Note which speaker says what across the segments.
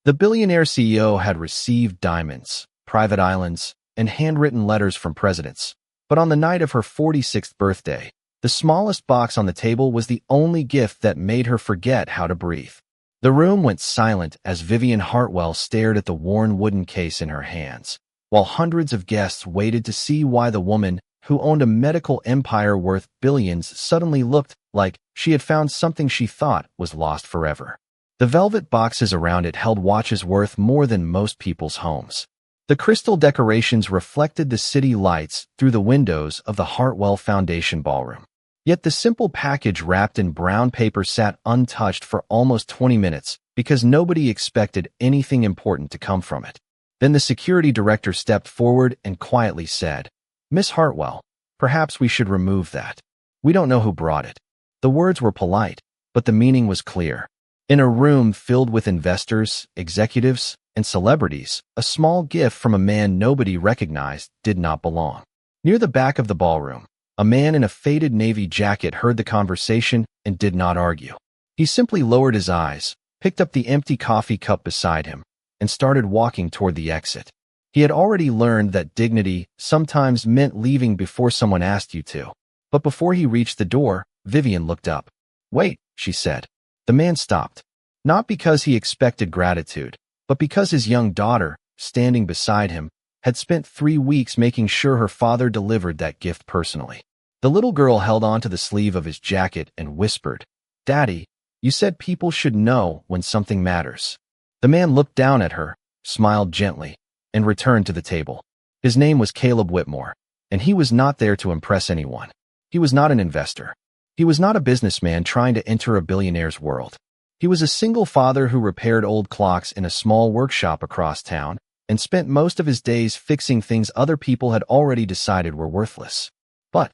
Speaker 1: The billionaire CEO had received diamonds, private islands, and handwritten letters from presidents. But on the night of her 46th birthday, the smallest box on the table was the only gift that made her forget how to breathe. The room went silent as Vivian Hartwell stared at the worn wooden case in her hands, while hundreds of guests waited to see why the woman, who owned a medical empire worth billions, suddenly looked like she had found something she thought was lost forever. The velvet boxes around it held watches worth more than most people's homes. The crystal decorations reflected the city lights through the windows of the Hartwell Foundation ballroom. Yet the simple package wrapped in brown paper sat untouched for almost 20 minutes because nobody expected anything important to come from it. Then the security director stepped forward and quietly said, "Miss Hartwell, perhaps we should remove that. We don't know who brought it." The words were polite, but the meaning was clear. In a room filled with investors, executives, and celebrities, a small gift from a man nobody recognized did not belong. Near the back of the ballroom, a man in a faded navy jacket heard the conversation and did not argue. He simply lowered his eyes, picked up the empty coffee cup beside him, and started walking toward the exit. He had already learned that dignity sometimes meant leaving before someone asked you to. But before he reached the door, Vivian looked up. "Wait," she said. The man stopped, not because he expected gratitude, but because his young daughter, standing beside him, had spent 3 weeks making sure her father delivered that gift personally. The little girl held onto the sleeve of his jacket and whispered, "Daddy, you said people should know when something matters." The man looked down at her, smiled gently, and returned to the table. His name was Caleb Whitmore, and he was not there to impress anyone. He was not an investor. He was not a businessman trying to enter a billionaire's world. He was a single father who repaired old clocks in a small workshop across town and spent most of his days fixing things other people had already decided were worthless. But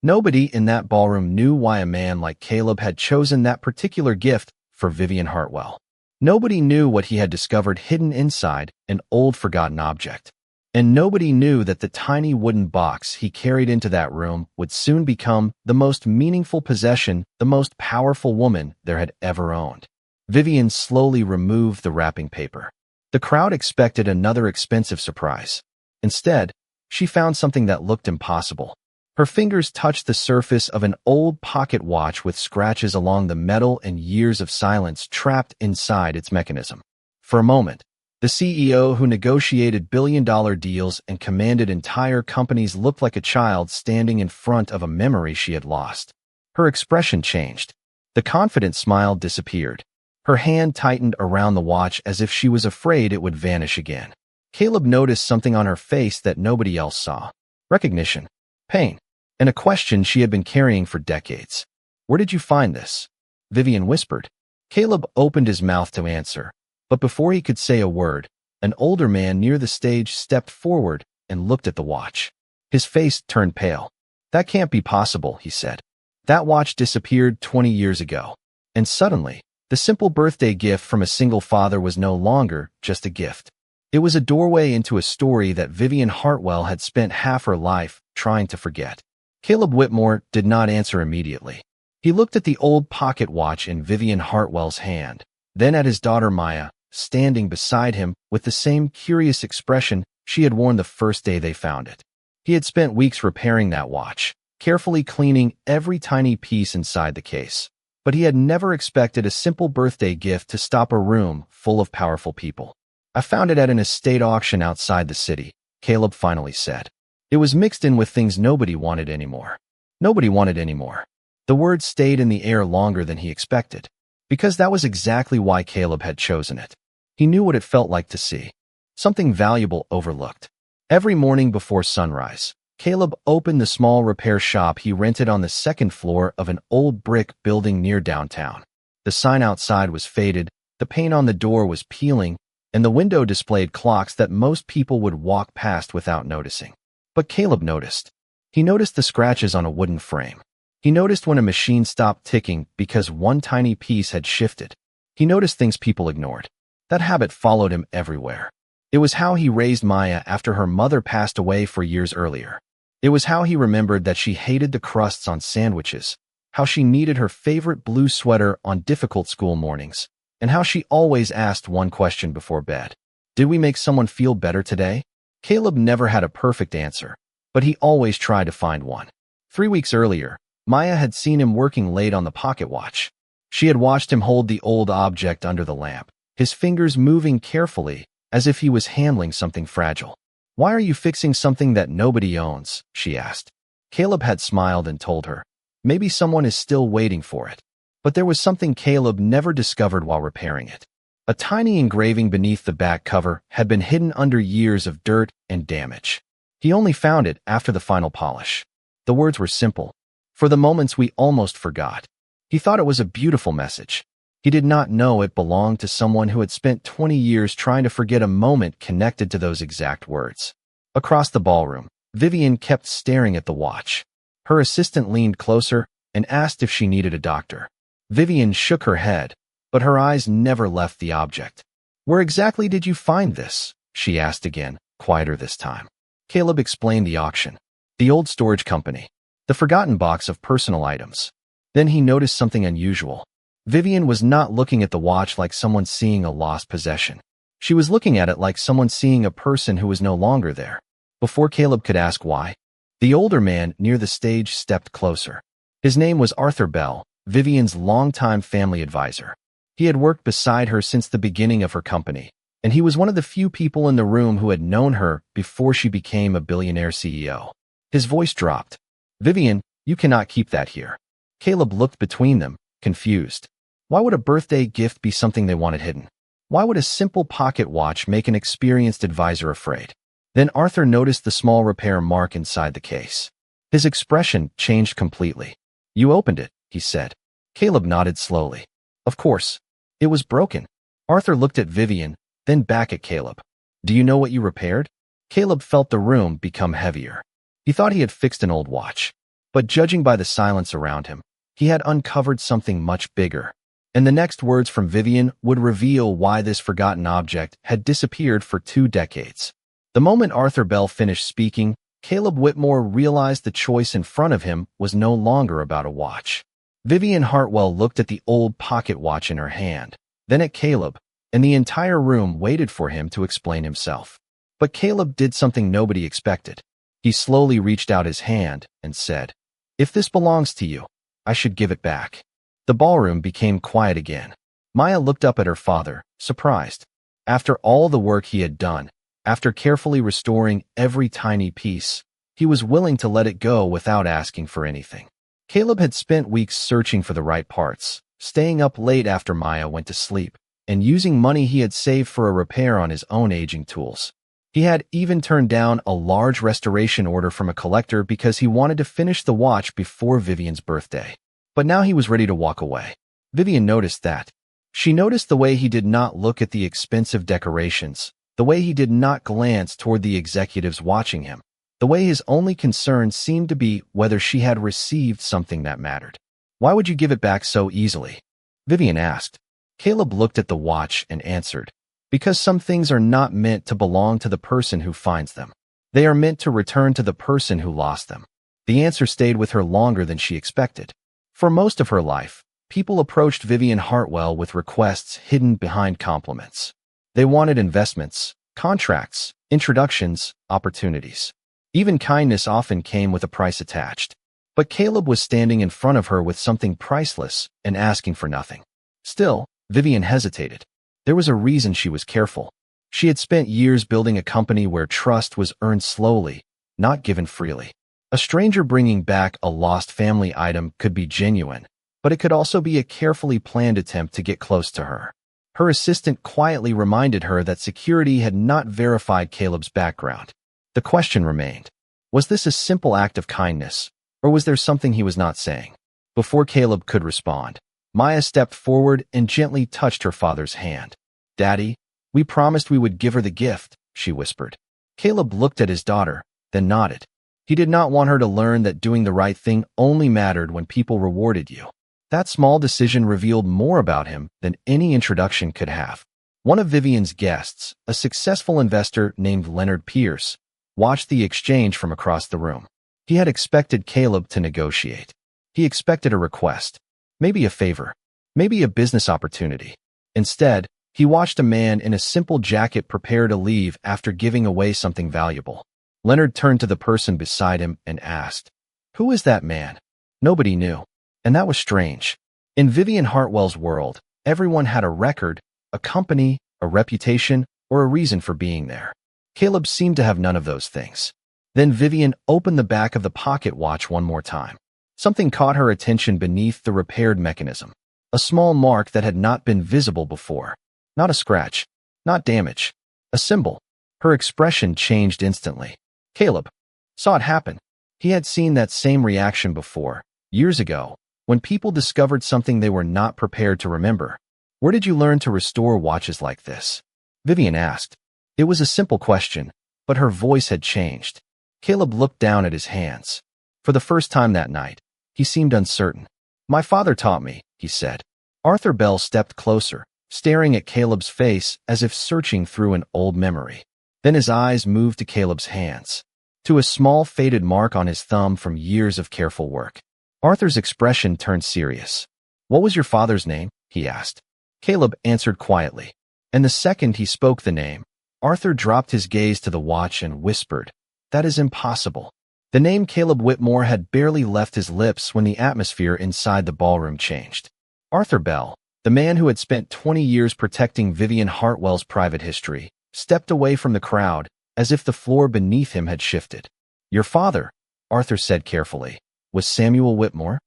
Speaker 1: nobody in that ballroom knew why a man like Caleb had chosen that particular gift for Vivian Hartwell. Nobody knew what he had discovered hidden inside an old forgotten object. And nobody knew that the tiny wooden box he carried into that room would soon become the most meaningful possession the most powerful woman there had ever owned. Vivian slowly removed the wrapping paper. The crowd expected another expensive surprise. Instead, she found something that looked impossible. Her fingers touched the surface of an old pocket watch with scratches along the metal and years of silence trapped inside its mechanism. For a moment, the CEO who negotiated billion-dollar deals and commanded entire companies looked like a child standing in front of a memory she had lost. Her expression changed. The confident smile disappeared. Her hand tightened around the watch as if she was afraid it would vanish again. Caleb noticed something on her face that nobody else saw. Recognition, pain, and a question she had been carrying for decades. "Where did you find this?" Vivian whispered. Caleb opened his mouth to answer, but before he could say a word, an older man near the stage stepped forward and looked at the watch. His face turned pale. "That can't be possible," he said. "That watch disappeared 20 years ago." And suddenly, the simple birthday gift from a single father was no longer just a gift. It was a doorway into a story that Vivian Hartwell had spent half her life trying to forget. Caleb Whitmore did not answer immediately. He looked at the old pocket watch in Vivian Hartwell's hand, then at his daughter Maya, standing beside him with the same curious expression she had worn the first day they found it. He had spent weeks repairing that watch, carefully cleaning every tiny piece inside the case. But he had never expected a simple birthday gift to stop a room full of powerful people. "I found it at an estate auction outside the city," Caleb finally said. It was mixed in with things nobody wanted anymore. Nobody wanted anymore. The words stayed in the air longer than he expected, because that was exactly why Caleb had chosen it. He knew what it felt like to see something valuable overlooked. Every morning before sunrise, Caleb opened the small repair shop he rented on the second floor of an old brick building near downtown. The sign outside was faded, the paint on the door was peeling, and the window displayed clocks that most people would walk past without noticing. But Caleb noticed. He noticed the scratches on a wooden frame. He noticed when a machine stopped ticking because one tiny piece had shifted. He noticed things people ignored. That habit followed him everywhere. It was how he raised Maya after her mother passed away 4 years earlier. It was how he remembered that she hated the crusts on sandwiches, how she needed her favorite blue sweater on difficult school mornings, and how she always asked one question before bed. Did we make someone feel better today? Caleb never had a perfect answer, but he always tried to find one. 3 weeks earlier, Maya had seen him working late on the pocket watch. She had watched him hold the old object under the lamp, his fingers moving carefully, as if he was handling something fragile. "Why are you fixing something that nobody owns?" she asked. Caleb had smiled and told her, maybe someone is still waiting for it. But there was something Caleb never discovered while repairing it. A tiny engraving beneath the back cover had been hidden under years of dirt and damage. He only found it after the final polish. The words were simple. "For the moments we almost forgot." He thought it was a beautiful message. He did not know it belonged to someone who had spent 20 years trying to forget a moment connected to those exact words. Across the ballroom, Vivian kept staring at the watch. Her assistant leaned closer and asked if she needed a doctor. Vivian shook her head, but her eyes never left the object. "Where exactly did you find this?" she asked again, quieter this time. Caleb explained the auction. The old storage company. The forgotten box of personal items. Then he noticed something unusual. Vivian was not looking at the watch like someone seeing a lost possession. She was looking at it like someone seeing a person who was no longer there. Before Caleb could ask why, the older man near the stage stepped closer. His name was Arthur Bell, Vivian's longtime family advisor. He had worked beside her since the beginning of her company, and he was one of the few people in the room who had known her before she became a billionaire CEO. His voice dropped. "Vivian, you cannot keep that here." Caleb looked between them, confused. Why would a birthday gift be something they wanted hidden? Why would a simple pocket watch make an experienced advisor afraid? Then Arthur noticed the small repair mark inside the case. His expression changed completely. "You opened it," he said. Caleb nodded slowly. "Of course. It was broken." Arthur looked at Vivian, then back at Caleb. "Do you know what you repaired?" Caleb felt the room become heavier. He thought he had fixed an old watch, but judging by the silence around him, he had uncovered something much bigger. And the next words from Vivian would reveal why this forgotten object had disappeared for 2 decades. The moment Arthur Bell finished speaking, Caleb Whitmore realized the choice in front of him was no longer about a watch. Vivian Hartwell looked at the old pocket watch in her hand, then at Caleb, and the entire room waited for him to explain himself. But Caleb did something nobody expected. He slowly reached out his hand and said, "If this belongs to you, I should give it back." The ballroom became quiet again. Maya looked up at her father, surprised. After all the work he had done, after carefully restoring every tiny piece, he was willing to let it go without asking for anything. Caleb had spent weeks searching for the right parts, staying up late after Maya went to sleep, and using money he had saved for a repair on his own aging tools. He had even turned down a large restoration order from a collector because he wanted to finish the watch before Vivian's birthday. But now he was ready to walk away. Vivian noticed that. She noticed the way he did not look at the expensive decorations, the way he did not glance toward the executives watching him, the way his only concern seemed to be whether she had received something that mattered. "Why would you give it back so easily?" Vivian asked. Caleb looked at the watch and answered, "Because some things are not meant to belong to the person who finds them. They are meant to return to the person who lost them." The answer stayed with her longer than she expected. For most of her life, people approached Vivian Hartwell with requests hidden behind compliments. They wanted investments, contracts, introductions, opportunities. Even kindness often came with a price attached. But Caleb was standing in front of her with something priceless and asking for nothing. Still, Vivian hesitated. There was a reason she was careful. She had spent years building a company where trust was earned slowly, not given freely. A stranger bringing back a lost family item could be genuine, but it could also be a carefully planned attempt to get close to her. Her assistant quietly reminded her that security had not verified Caleb's background. The question remained, was this a simple act of kindness, or was there something he was not saying? Before Caleb could respond, Maya stepped forward and gently touched her father's hand. "Daddy, we promised we would give her the gift," she whispered. Caleb looked at his daughter, then nodded. He did not want her to learn that doing the right thing only mattered when people rewarded you. That small decision revealed more about him than any introduction could have. One of Vivian's guests, a successful investor named Leonard Pierce, watched the exchange from across the room. He had expected Caleb to negotiate. He expected a request, maybe a favor, maybe a business opportunity. Instead, he watched a man in a simple jacket prepare to leave after giving away something valuable. Leonard turned to the person beside him and asked, "Who is that man?" Nobody knew, and that was strange. In Vivian Hartwell's world, everyone had a record, a company, a reputation, or a reason for being there. Caleb seemed to have none of those things. Then Vivian opened the back of the pocket watch one more time. Something caught her attention beneath the repaired mechanism. A small mark that had not been visible before. Not a scratch, not damage, a symbol. Her expression changed instantly. Caleb saw it happen. He had seen that same reaction before, years ago, when people discovered something they were not prepared to remember. "Where did you learn to restore watches like this?" Vivian asked. It was a simple question, but her voice had changed. Caleb looked down at his hands. For the first time that night, he seemed uncertain. "My father taught me," he said. Arthur Bell stepped closer, staring at Caleb's face as if searching through an old memory. Then his eyes moved to Caleb's hands, to a small faded mark on his thumb from years of careful work. Arthur's expression turned serious. "What was your father's name?" he asked. Caleb answered quietly, and the second he spoke the name, Arthur dropped his gaze to the watch and whispered, "That is impossible." The name Caleb Whitmore had barely left his lips when the atmosphere inside the ballroom changed. Arthur Bell, the man who had spent 20 years protecting Vivian Hartwell's private history, stepped away from the crowd as if the floor beneath him had shifted. "Your father," Arthur said carefully, "was Samuel Whitmore?"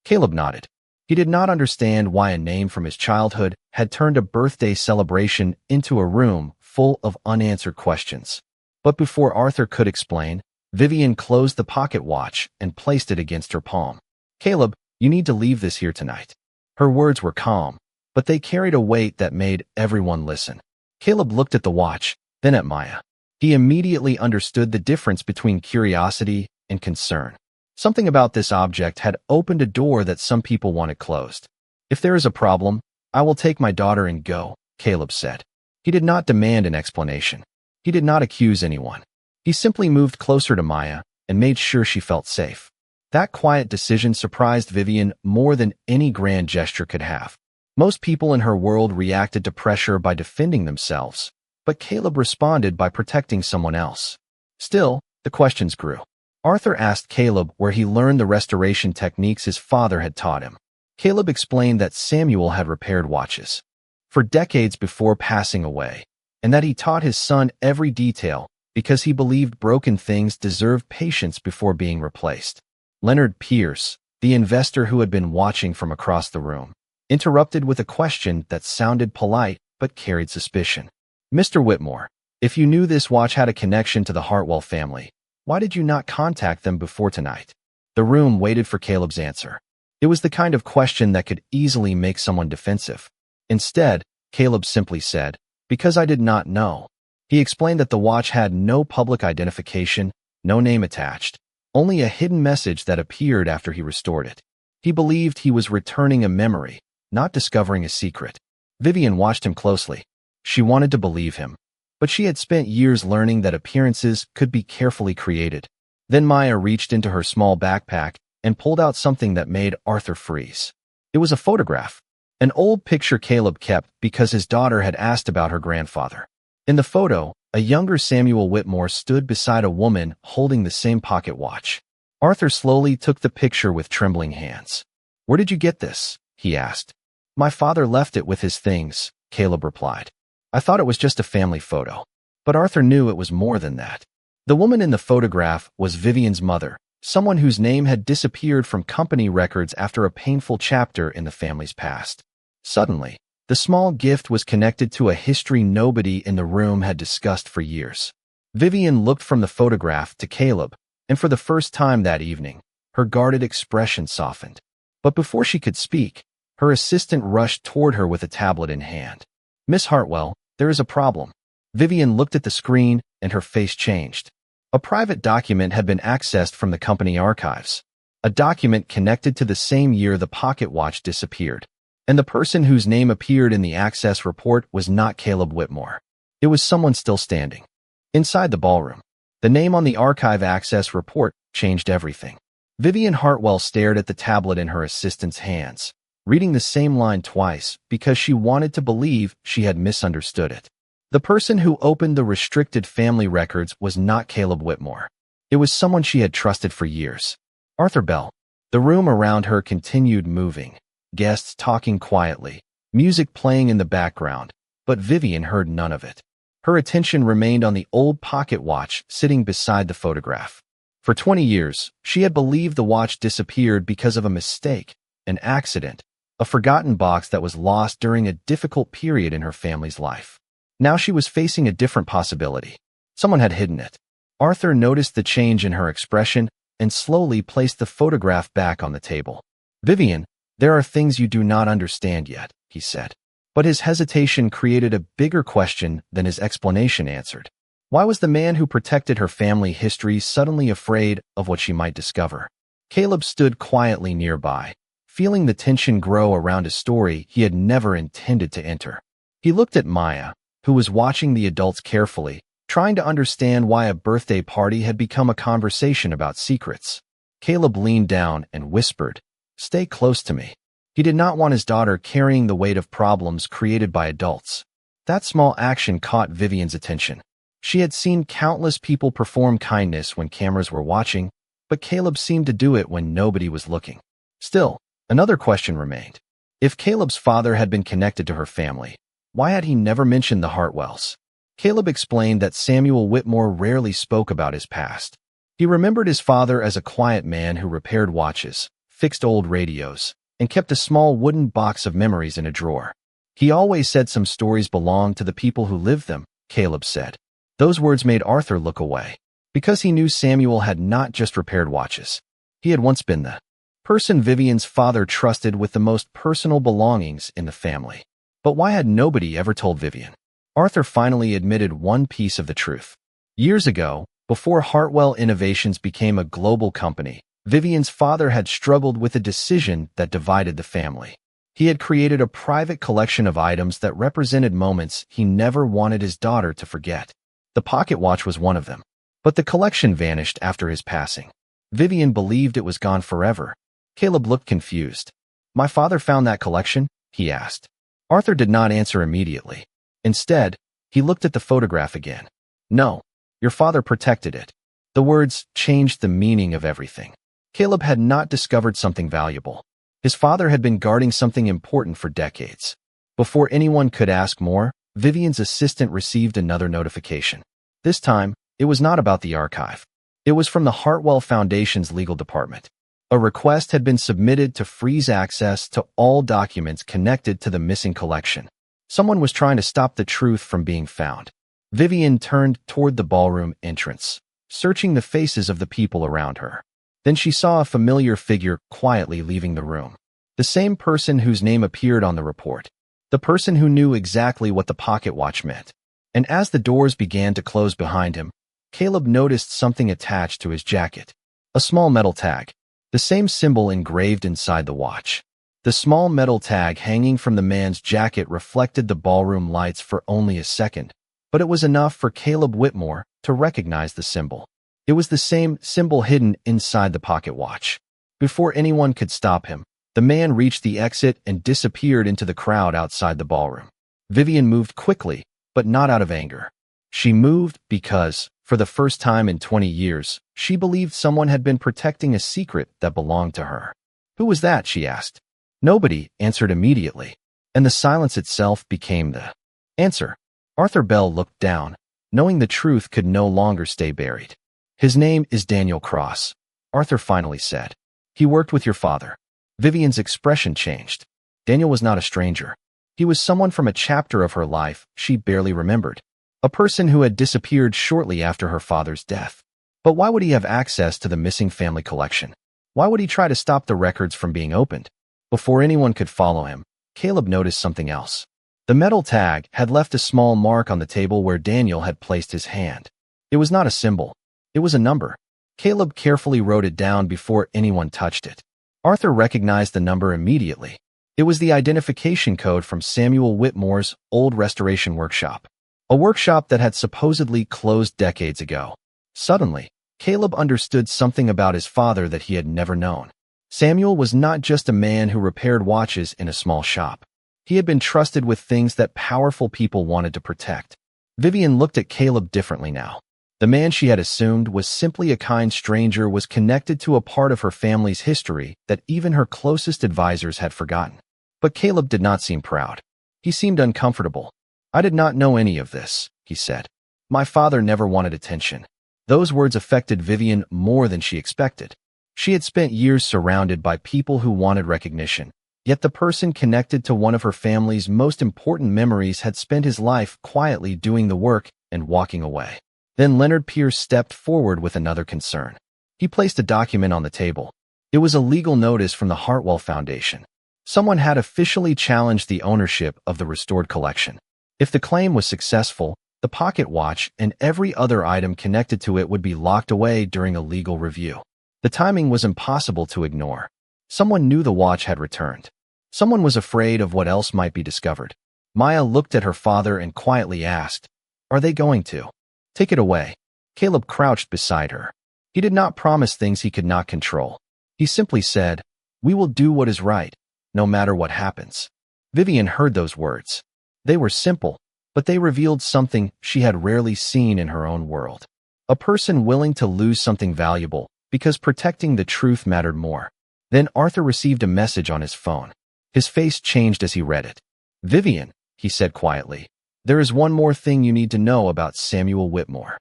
Speaker 1: Caleb nodded. He did not understand why a name from his childhood had turned a birthday celebration into a room full of unanswered questions. But before Arthur could explain, Vivian closed the pocket watch and placed it against her palm. "Caleb, you need to leave this here tonight." Her words were calm, but they carried a weight that made everyone listen. Caleb looked at the watch, then at Maya. He immediately understood the difference between curiosity and concern. Something about this object had opened a door that some people wanted closed. "If there is a problem, I will take my daughter and go," Caleb said. He did not demand an explanation. He did not accuse anyone. He simply moved closer to Maya and made sure she felt safe. That quiet decision surprised Vivian more than any grand gesture could have. Most people in her world reacted to pressure by defending themselves, but Caleb responded by protecting someone else. Still, the questions grew. Arthur asked Caleb where he learned the restoration techniques his father had taught him. Caleb explained that Samuel had repaired watches for decades before passing away, and that he taught his son every detail because he believed broken things deserved patience before being replaced. Leonard Pierce, the investor who had been watching from across the room, interrupted with a question that sounded polite but carried suspicion. "Mr. Whitmore, if you knew this watch had a connection to the Hartwell family, why did you not contact them before tonight?" The room waited for Caleb's answer. It was the kind of question that could easily make someone defensive. Instead, Caleb simply said, "Because I did not know." He explained that the watch had no public identification, no name attached, only a hidden message that appeared after he restored it. He believed he was returning a memory, not discovering a secret. Vivian watched him closely. She wanted to believe him, but she had spent years learning that appearances could be carefully created. Then Maya reached into her small backpack and pulled out something that made Arthur freeze. It was a photograph, an old picture Caleb kept because his daughter had asked about her grandfather. In the photo, a younger Samuel Whitmore stood beside a woman holding the same pocket watch. Arthur slowly took the picture with trembling hands. "Where did you get this?" he asked. "My father left it with his things," Caleb replied. "I thought it was just a family photo." But Arthur knew it was more than that. The woman in the photograph was Vivian's mother, someone whose name had disappeared from company records after a painful chapter in the family's past. Suddenly, the small gift was connected to a history nobody in the room had discussed for years. Vivian looked from the photograph to Caleb, and for the first time that evening, her guarded expression softened. But before she could speak, her assistant rushed toward her with a tablet in hand. "Miss Hartwell, there is a problem." Vivian looked at the screen, and her face changed. A private document had been accessed from the company archives, a document connected to the same year the pocket watch disappeared. And the person whose name appeared in the access report was not Caleb Whitmore. It was someone still standing. Inside the ballroom, the name on the archive access report changed everything. Vivian Hartwell stared at the tablet in her assistant's hands, reading the same line twice because she wanted to believe she had misunderstood it. The person who opened the restricted family records was not Caleb Whitmore. It was someone she had trusted for years. Arthur Bell. The room around her continued moving, guests talking quietly, music playing in the background, but Vivian heard none of it. Her attention remained on the old pocket watch sitting beside the photograph. For 20 years, she had believed the watch disappeared because of a mistake, an accident, a forgotten box that was lost during a difficult period in her family's life. Now she was facing a different possibility. Someone had hidden it. Arthur noticed the change in her expression and slowly placed the photograph back on the table. "Vivian, there are things you do not understand yet," he said. But his hesitation created a bigger question than his explanation answered. Why was the man who protected her family history suddenly afraid of what she might discover? Caleb stood quietly nearby, feeling the tension grow around a story he had never intended to enter. He looked at Maya, who was watching the adults carefully, trying to understand why a birthday party had become a conversation about secrets. Caleb leaned down and whispered, "Stay close to me." He did not want his daughter carrying the weight of problems created by adults. That small action caught Vivian's attention. She had seen countless people perform kindness when cameras were watching, but Caleb seemed to do it when nobody was looking. Still, another question remained. If Caleb's father had been connected to her family, why had he never mentioned the Hartwells? Caleb explained that Samuel Whitmore rarely spoke about his past. He remembered his father as a quiet man who repaired watches, fixed old radios, and kept a small wooden box of memories in a drawer. He always said some stories belonged to the people who lived them, Caleb said. Those words made Arthur look away, because he knew Samuel had not just repaired watches. He had once been the person Vivian's father trusted with the most personal belongings in the family. But why had nobody ever told Vivian? Arthur finally admitted one piece of the truth. Years ago, before Hartwell Innovations became a global company, Vivian's father had struggled with a decision that divided the family. He had created a private collection of items that represented moments he never wanted his daughter to forget. The pocket watch was one of them. But the collection vanished after his passing. Vivian believed it was gone forever. Caleb looked confused. "My father found that collection?" he asked. Arthur did not answer immediately. Instead, he looked at the photograph again. "No, your father protected it." The words changed the meaning of everything. Caleb had not discovered something valuable. His father had been guarding something important for decades. Before anyone could ask more, Vivian's assistant received another notification. This time, it was not about the archive. It was from the Hartwell Foundation's legal department. A request had been submitted to freeze access to all documents connected to the missing collection. Someone was trying to stop the truth from being found. Vivian turned toward the ballroom entrance, searching the faces of the people around her. Then she saw a familiar figure quietly leaving the room. The same person whose name appeared on the report. The person who knew exactly what the pocket watch meant. And as the doors began to close behind him, Caleb noticed something attached to his jacket. A small metal tag. The same symbol engraved inside the watch. The small metal tag hanging from the man's jacket reflected the ballroom lights for only a second, but it was enough for Caleb Whitmore to recognize the symbol. It was the same symbol hidden inside the pocket watch. Before anyone could stop him, the man reached the exit and disappeared into the crowd outside the ballroom. Vivian moved quickly, but not out of anger. She moved because, for the first time in 20 years, she believed someone had been protecting a secret that belonged to her. "Who was that?" she asked. Nobody answered immediately, and the silence itself became the answer. Arthur Bell looked down, knowing the truth could no longer stay buried. "His name is Daniel Cross," Arthur finally said. "He worked with your father." Vivian's expression changed. Daniel was not a stranger. He was someone from a chapter of her life she barely remembered. A person who had disappeared shortly after her father's death. But why would he have access to the missing family collection? Why would he try to stop the records from being opened? Before anyone could follow him, Caleb noticed something else. The metal tag had left a small mark on the table where Daniel had placed his hand. It was not a symbol. It was a number. Caleb carefully wrote it down before anyone touched it. Arthur recognized the number immediately. It was the identification code from Samuel Whitmore's old restoration workshop. A workshop that had supposedly closed decades ago. Suddenly, Caleb understood something about his father that he had never known. Samuel was not just a man who repaired watches in a small shop. He had been trusted with things that powerful people wanted to protect. Vivian looked at Caleb differently now. The man she had assumed was simply a kind stranger was connected to a part of her family's history that even her closest advisors had forgotten. But Caleb did not seem proud. He seemed uncomfortable. "I did not know any of this," he said. "My father never wanted attention." Those words affected Vivian more than she expected. She had spent years surrounded by people who wanted recognition, yet the person connected to one of her family's most important memories had spent his life quietly doing the work and walking away. Then Leonard Pierce stepped forward with another concern. He placed a document on the table. It was a legal notice from the Hartwell Foundation. Someone had officially challenged the ownership of the restored collection. If the claim was successful, the pocket watch and every other item connected to it would be locked away during a legal review. The timing was impossible to ignore. Someone knew the watch had returned. Someone was afraid of what else might be discovered. Maya looked at her father and quietly asked, "Are they going to take it away?" Caleb crouched beside her. He did not promise things he could not control. He simply said, "We will do what is right, no matter what happens." Vivian heard those words. They were simple, but they revealed something she had rarely seen in her own world. A person willing to lose something valuable because protecting the truth mattered more. Then Arthur received a message on his phone. His face changed as he read it. "Vivian," he said quietly, "there is one more thing you need to know about Samuel Whitmore."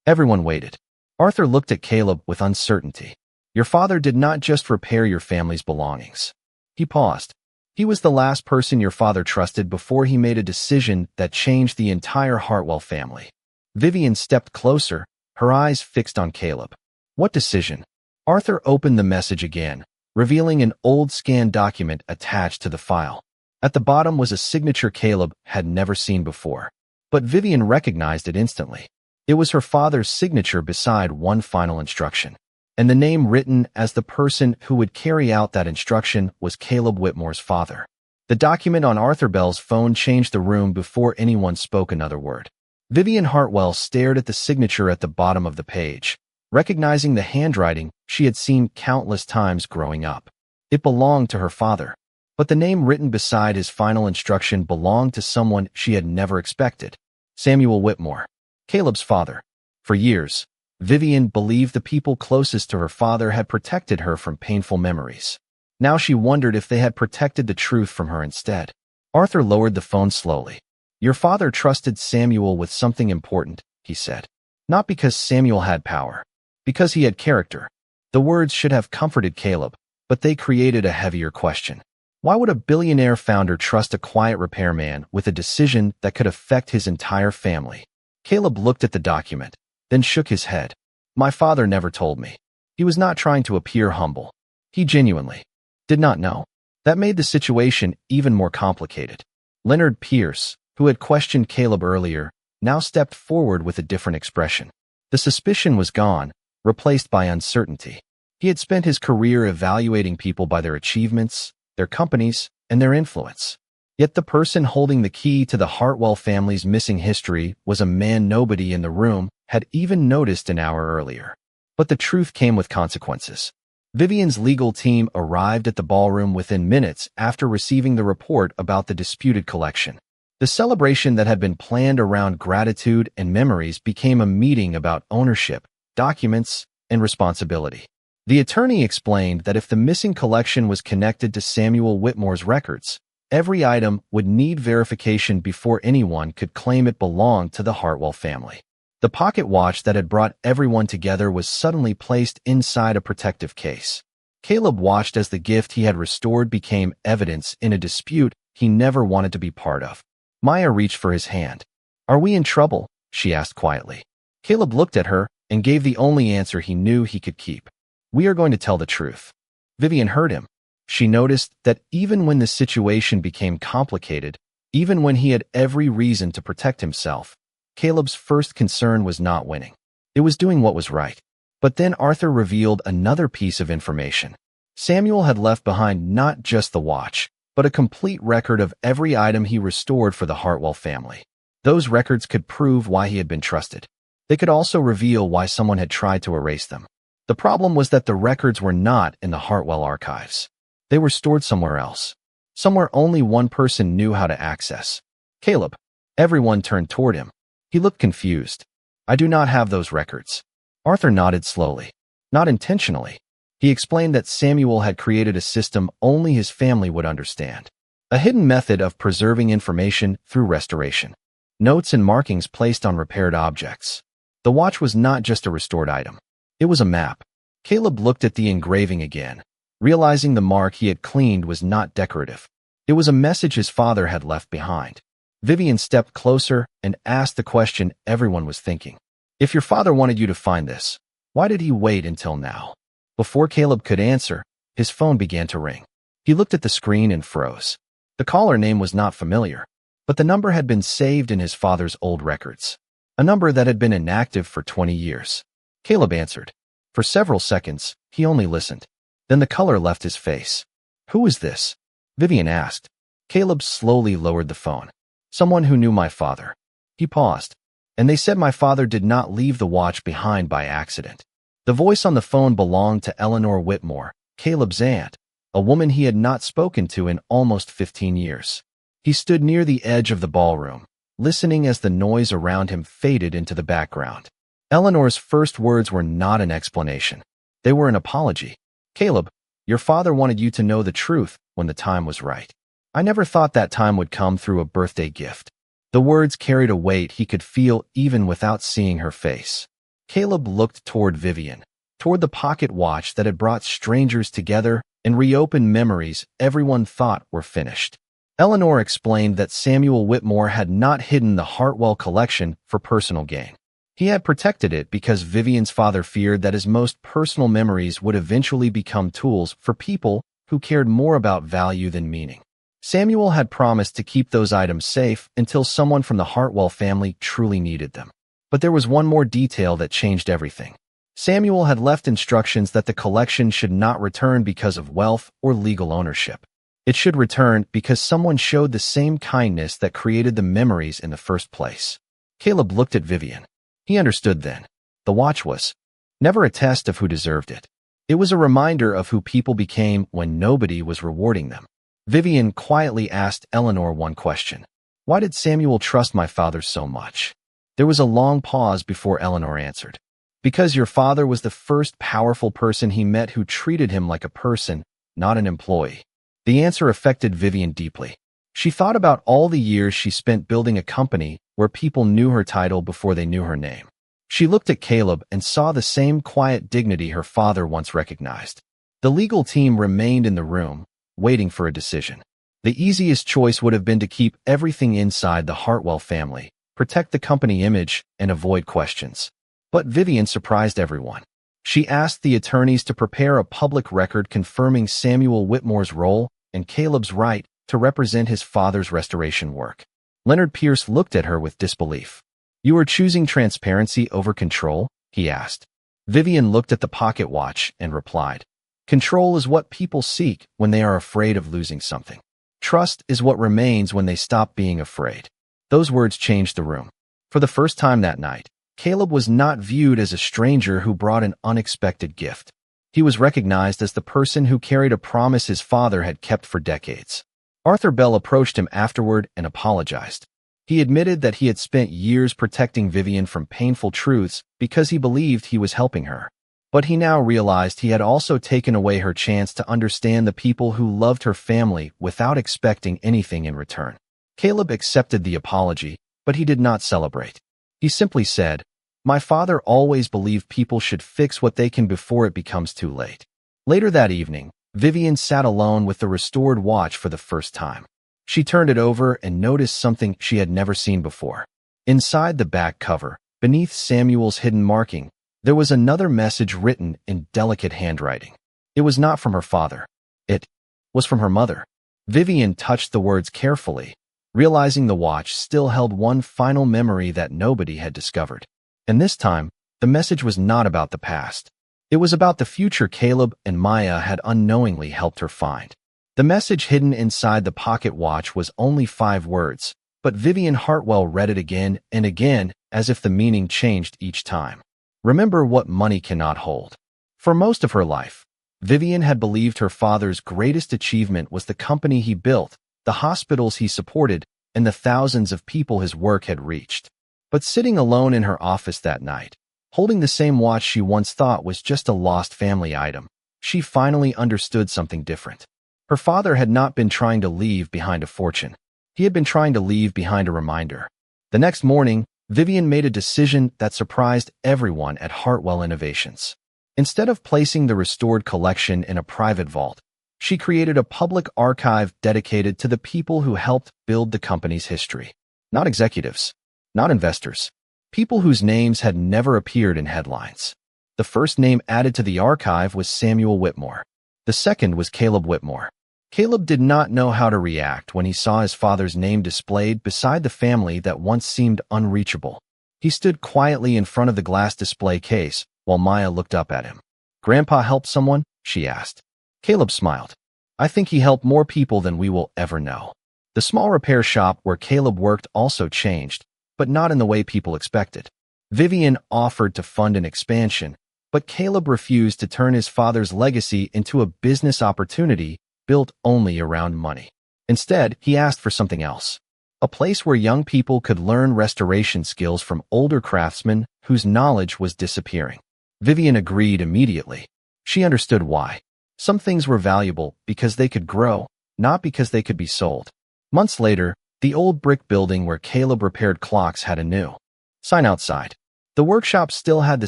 Speaker 1: Everyone waited. Arthur looked at Caleb with uncertainty. "Your father did not just repair your family's belongings." He paused. "He was the last person your father trusted before he made a decision that changed the entire Hartwell family." Vivian stepped closer, her eyes fixed on Caleb. "What decision?" Arthur opened the message again, revealing an old scanned document attached to the file. At the bottom was a signature Caleb had never seen before. But Vivian recognized it instantly. It was her father's signature beside one final instruction. And the name written as the person who would carry out that instruction was Caleb Whitmore's father. The document on Arthur Bell's phone changed the room before anyone spoke another word. Vivian Hartwell stared at the signature at the bottom of the page, recognizing the handwriting she had seen countless times growing up. It belonged to her father, but the name written beside his final instruction belonged to someone she had never expected. Samuel Whitmore, Caleb's father. For years, Vivian believed the people closest to her father had protected her from painful memories. Now she wondered if they had protected the truth from her instead. Arthur lowered the phone slowly. "Your father trusted Samuel with something important," he said. "Not because Samuel had power, because he had character." The words should have comforted Caleb, but they created a heavier question. Why would a billionaire founder trust a quiet repairman with a decision that could affect his entire family? Caleb looked at the document, then shook his head. "My father never told me." He was not trying to appear humble. He genuinely did not know. That made the situation even more complicated. Leonard Pierce, who had questioned Caleb earlier, now stepped forward with a different expression. The suspicion was gone, replaced by uncertainty. He had spent his career evaluating people by their achievements, their companies, and their influence. Yet the person holding the key to the Hartwell family's missing history was a man nobody in the room had even noticed an hour earlier. But the truth came with consequences. Vivian's legal team arrived at the ballroom within minutes after receiving the report about the disputed collection. The celebration that had been planned around gratitude and memories became a meeting about ownership, documents, and responsibility. The attorney explained that if the missing collection was connected to Samuel Whitmore's records, every item would need verification before anyone could claim it belonged to the Hartwell family. The pocket watch that had brought everyone together was suddenly placed inside a protective case. Caleb watched as the gift he had restored became evidence in a dispute he never wanted to be part of. Maya reached for his hand. "Are we in trouble?" she asked quietly. Caleb looked at her and gave the only answer he knew he could keep. "We are going to tell the truth." Vivian heard him. She noticed that even when the situation became complicated, even when he had every reason to protect himself, Caleb's first concern was not winning. It was doing what was right. But then Arthur revealed another piece of information. Samuel had left behind not just the watch, but a complete record of every item he restored for the Hartwell family. Those records could prove why he had been trusted. They could also reveal why someone had tried to erase them. The problem was that the records were not in the Hartwell archives. They were stored somewhere else. Somewhere only one person knew how to access. Caleb. Everyone turned toward him. He looked confused. I do not have those records. Arthur nodded slowly. Not intentionally. He explained that Samuel had created a system only his family would understand. A hidden method of preserving information through restoration. Notes and markings placed on repaired objects. The watch was not just a restored item. It was a map. Caleb looked at the engraving again, realizing the mark he had cleaned was not decorative. It was a message his father had left behind. Vivian stepped closer and asked the question everyone was thinking. If your father wanted you to find this, why did he wait until now? Before Caleb could answer, his phone began to ring. He looked at the screen and froze. The caller name was not familiar, but the number had been saved in his father's old records. A number that had been inactive for 20 years. Caleb answered. For several seconds, he only listened. Then the color left his face. Who is this? Vivian asked. Caleb slowly lowered the phone. Someone who knew my father. He paused. And they said my father did not leave the watch behind by accident. The voice on the phone belonged to Eleanor Whitmore, Caleb's aunt, a woman he had not spoken to in almost 15 years. He stood near the edge of the ballroom, listening as the noise around him faded into the background. Eleanor's first words were not an explanation. They were an apology. Caleb, your father wanted you to know the truth when the time was right. I never thought that time would come through a birthday gift. The words carried a weight he could feel even without seeing her face. Caleb looked toward Vivian, toward the pocket watch that had brought strangers together and reopened memories everyone thought were finished. Eleanor explained that Samuel Whitmore had not hidden the Hartwell collection for personal gain. He had protected it because Vivian's father feared that his most personal memories would eventually become tools for people who cared more about value than meaning. Samuel had promised to keep those items safe until someone from the Hartwell family truly needed them. But there was one more detail that changed everything. Samuel had left instructions that the collection should not return because of wealth or legal ownership. It should return because someone showed the same kindness that created the memories in the first place. Caleb looked at Vivian. He understood then. The watch was never a test of who deserved it. It was a reminder of who people became when nobody was rewarding them. Vivian quietly asked Eleanor one question. Why did Samuel trust my father so much? There was a long pause before Eleanor answered. Because your father was the first powerful person he met who treated him like a person, not an employee. The answer affected Vivian deeply. She thought about all the years she spent building a company where people knew her title before they knew her name. She looked at Caleb and saw the same quiet dignity her father once recognized. The legal team remained in the room, waiting for a decision. The easiest choice would have been to keep everything inside the Hartwell family, protect the company image, and avoid questions. But Vivian surprised everyone. She asked the attorneys to prepare a public record confirming Samuel Whitmore's role and Caleb's right to represent his father's restoration work. Leonard Pierce looked at her with disbelief. You are choosing transparency over control? He asked. Vivian looked at the pocket watch and replied. Control is what people seek when they are afraid of losing something. Trust is what remains when they stop being afraid. Those words changed the room. For the first time that night, Caleb was not viewed as a stranger who brought an unexpected gift. He was recognized as the person who carried a promise his father had kept for decades. Arthur Bell approached him afterward and apologized. He admitted that he had spent years protecting Vivian from painful truths because he believed he was helping her. But he now realized he had also taken away her chance to understand the people who loved her family without expecting anything in return. Caleb accepted the apology, but he did not celebrate. He simply said, My father always believed people should fix what they can before it becomes too late. Later that evening, Vivian sat alone with the restored watch for the first time. She turned it over and noticed something she had never seen before. Inside the back cover, beneath Samuel's hidden marking, there was another message written in delicate handwriting. It was not from her father. It was from her mother. Vivian touched the words carefully, realizing the watch still held one final memory that nobody had discovered. And this time, the message was not about the past. It was about the future Caleb and Maya had unknowingly helped her find. The message hidden inside the pocket watch was only 5 words, but Vivian Hartwell read it again and again as if the meaning changed each time. Remember what money cannot hold. For most of her life, Vivian had believed her father's greatest achievement was the company he built, the hospitals he supported, and the thousands of people his work had reached. But sitting alone in her office that night, holding the same watch she once thought was just a lost family item, she finally understood something different. Her father had not been trying to leave behind a fortune. He had been trying to leave behind a reminder. The next morning, Vivian made a decision that surprised everyone at Hartwell Innovations. Instead of placing the restored collection in a private vault, she created a public archive dedicated to the people who helped build the company's history. Not executives, not investors, people whose names had never appeared in headlines. The first name added to the archive was Samuel Whitmore. The second was Caleb Whitmore. Caleb did not know how to react when he saw his father's name displayed beside the family that once seemed unreachable. He stood quietly in front of the glass display case while Maya looked up at him. "Grandpa helped someone?" she asked. Caleb smiled. "I think he helped more people than we will ever know." The small repair shop where Caleb worked also changed, but not in the way people expected. Vivian offered to fund an expansion, but Caleb refused to turn his father's legacy into a business opportunity built only around money. Instead, he asked for something else. A place where young people could learn restoration skills from older craftsmen whose knowledge was disappearing. Vivian agreed immediately. She understood why. Some things were valuable because they could grow, not because they could be sold. Months later, the old brick building where Caleb repaired clocks had a new sign outside. The workshop still had the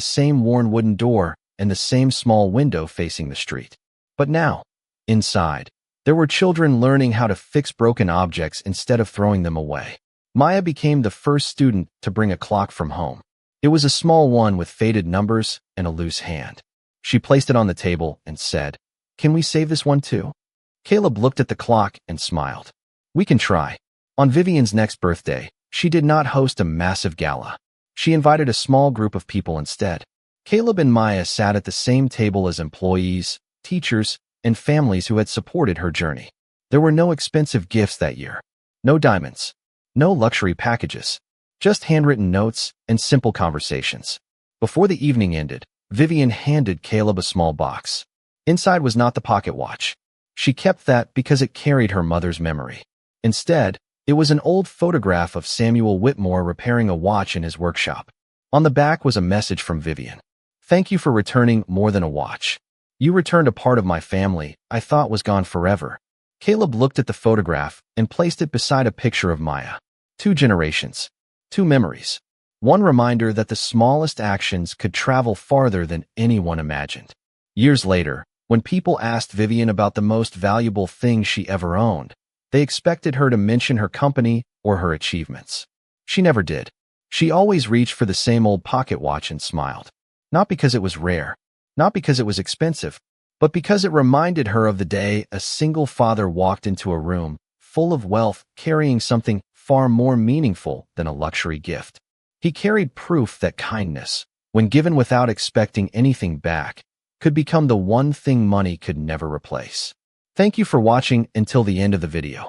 Speaker 1: same worn wooden door and the same small window facing the street. But now, inside, there were children learning how to fix broken objects instead of throwing them away. Maya became the first student to bring a clock from home. It was a small one with faded numbers and a loose hand. She placed it on the table and said, "Can we save this one too?" Caleb looked at the clock and smiled. "We can try." On Vivian's next birthday, she did not host a massive gala. She invited a small group of people instead. Caleb and Maya sat at the same table as employees, teachers, and families who had supported her journey. There were no expensive gifts that year. No diamonds. No luxury packages. Just handwritten notes and simple conversations. Before the evening ended, Vivian handed Caleb a small box. Inside was not the pocket watch. She kept that because it carried her mother's memory. Instead, it was an old photograph of Samuel Whitmore repairing a watch in his workshop. On the back was a message from Vivian. "Thank you for returning more than a watch. You returned a part of my family I thought was gone forever." Caleb looked at the photograph and placed it beside a picture of Maya. 2 generations. 2 memories. One reminder that the smallest actions could travel farther than anyone imagined. Years later, when people asked Vivian about the most valuable thing she ever owned, they expected her to mention her company or her achievements. She never did. She always reached for the same old pocket watch and smiled. Not because it was rare, not because it was expensive, but because it reminded her of the day a single father walked into a room full of wealth carrying something far more meaningful than a luxury gift. He carried proof that kindness, when given without expecting anything back, could become the one thing money could never replace. Thank you for watching until the end of the video.